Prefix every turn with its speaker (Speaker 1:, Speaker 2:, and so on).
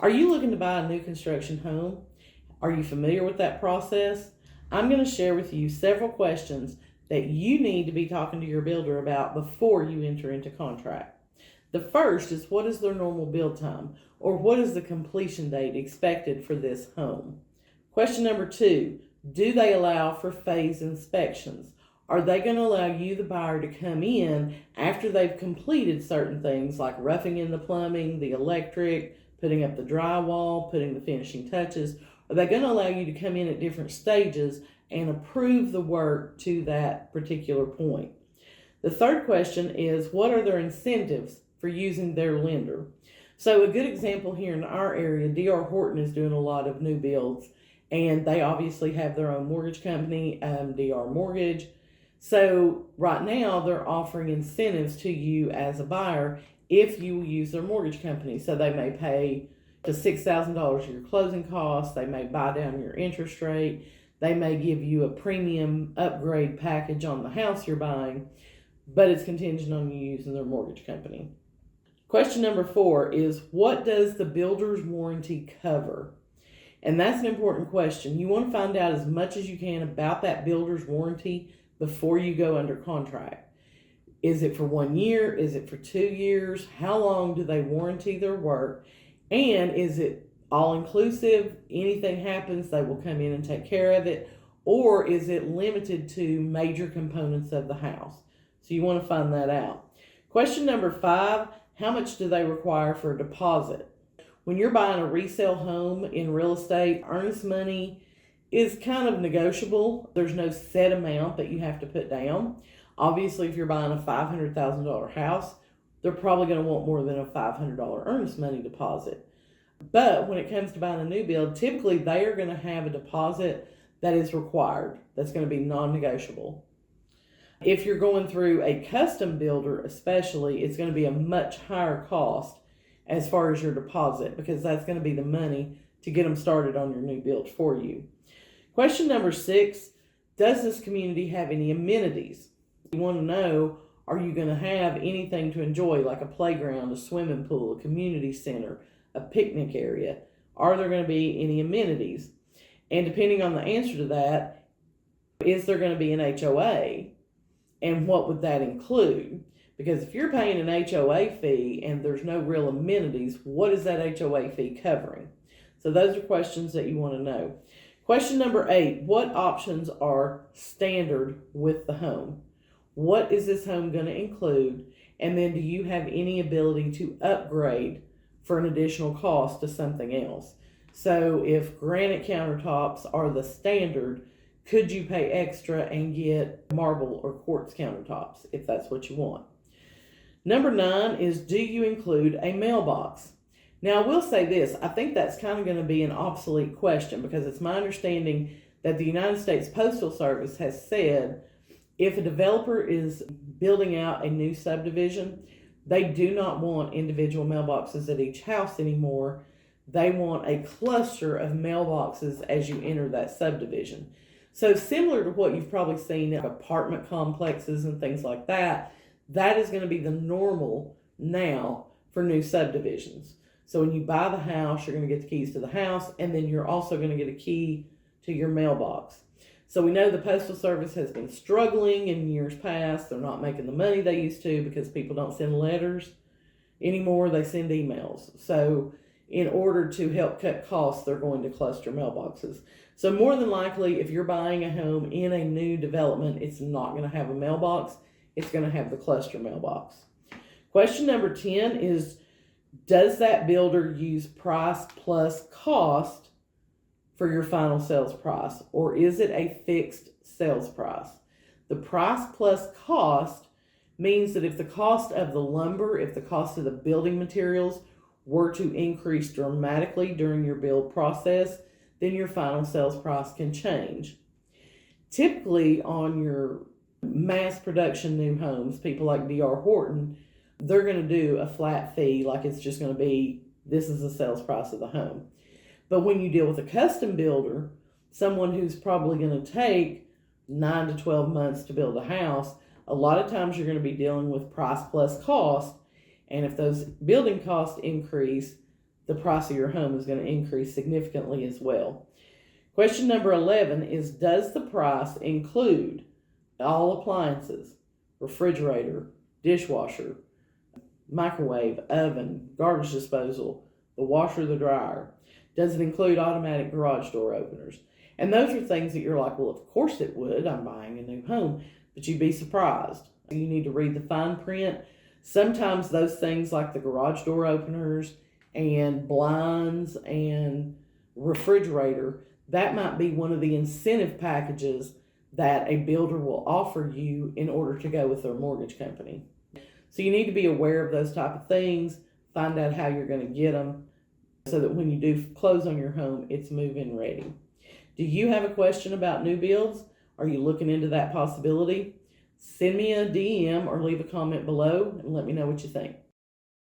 Speaker 1: Are you looking to buy a new construction home? Are you familiar with that process? I'm going to share with you several questions that you need to be talking to your builder about before you enter into contract. The first is, what is their normal build time, or what is the completion date expected for this home? Question number two, do they allow for phase inspections? Are they going to allow you, the buyer, to come in after they've completed certain things like roughing in the plumbing, the electric, putting up the drywall, putting the finishing touches? Are they going to allow you to come in at different stages and approve the work to that particular point? The third question is, what are their incentives for using their lender? So a good example here in our area, D.R. Horton is doing a lot of new builds, and they obviously have their own mortgage company, D.R. Mortgage. So right now they're offering incentives to you as a buyer if you use their mortgage company. So they may pay to $6,000 of your closing costs. They may buy down your interest rate. They may give you a premium upgrade package on the house you're buying, but it's contingent on you using their mortgage company. Question number 4 is, what does the builder's warranty cover? And that's an important question. You want to find out as much as you can about that builder's warranty before you go under contract. Is it for 1 year? Is it for 2 years? How long do they warranty their work? And is it all inclusive? Anything happens, they will come in and take care of it? Or is it limited to major components of the house? So you want to find that out. Question number 5, how much do they require for a deposit? When you're buying a resale home in real estate, earnest money is kind of negotiable. There's no set amount that you have to put down. Obviously, if you're buying a $500,000 house, they're probably going to want more than a $500 earnest money deposit. But when it comes to buying a new build, typically they are going to have a deposit that is required. That's going to be non-negotiable. If you're going through a custom builder especially, it's going to be a much higher cost as far as your deposit, because that's going to be the money to get them started on your new build for you. Question number 6, does this community have any amenities? You want to know, are you going to have anything to enjoy, like a playground, a swimming pool, a community center, a picnic area? Are there going to be any amenities? And depending on the answer to that, is there going to be an HOA? And what would that include? Because if you're paying an HOA fee and there's no real amenities, what is that HOA fee covering? So those are questions that you want to know. Question number 8, what options are standard with the home? What is this home going to include? And then do you have any ability to upgrade for an additional cost to something else? So if granite countertops are the standard, could you pay extra and get marble or quartz countertops if that's what you want? Number 9 is, do you include a mailbox? Now, I will say this. I think that's kind of going to be an obsolete question, because it's my understanding that the United States Postal Service has said if a developer is building out a new subdivision, they do not want individual mailboxes at each house anymore. They want a cluster of mailboxes as you enter that subdivision. So similar to what you've probably seen in apartment complexes and things like that, that is going to be the normal now for new subdivisions. So when you buy the house, you're going to get the keys to the house, and then you're also going to get a key to your mailbox. So we know the Postal Service has been struggling in years past. They're not making the money they used to because people don't send letters anymore. They send emails. So in order to help cut costs, they're going to cluster mailboxes. So more than likely, if you're buying a home in a new development, it's not going to have a mailbox. It's going to have the cluster mailbox. Question number 10 is, does that builder use price plus cost for your final sales price, or is it a fixed sales price? The price plus cost means that if the cost of the lumber, if the cost of the building materials were to increase dramatically during your build process, then your final sales price can change. Typically on your mass production new homes, people like D.R. Horton, they're going to do a flat fee, like it's just going to be, this is the sales price of the home. But when you deal with a custom builder, someone who's probably going to take 9 to 12 months to build a house, a lot of times you're going to be dealing with price plus cost. And if those building costs increase, the price of your home is going to increase significantly as well. Question number 11 is, does the price include all appliances, refrigerator, dishwasher, microwave, oven, garbage disposal, the washer, the dryer? Does it include automatic garage door openers? And those are things that you're like, well, of course it would. I'm buying a new home. But you'd be surprised. You need to read the fine print. Sometimes those things like the garage door openers and blinds and refrigerator, that might be one of the incentive packages that a builder will offer you in order to go with their mortgage company. So you need to be aware of those type of things, find out how you're going to get them so that when you do close on your home, it's move-in ready. Do you have a question about new builds? Are you looking into that possibility? Send me a DM or leave a comment below and let me know what you think.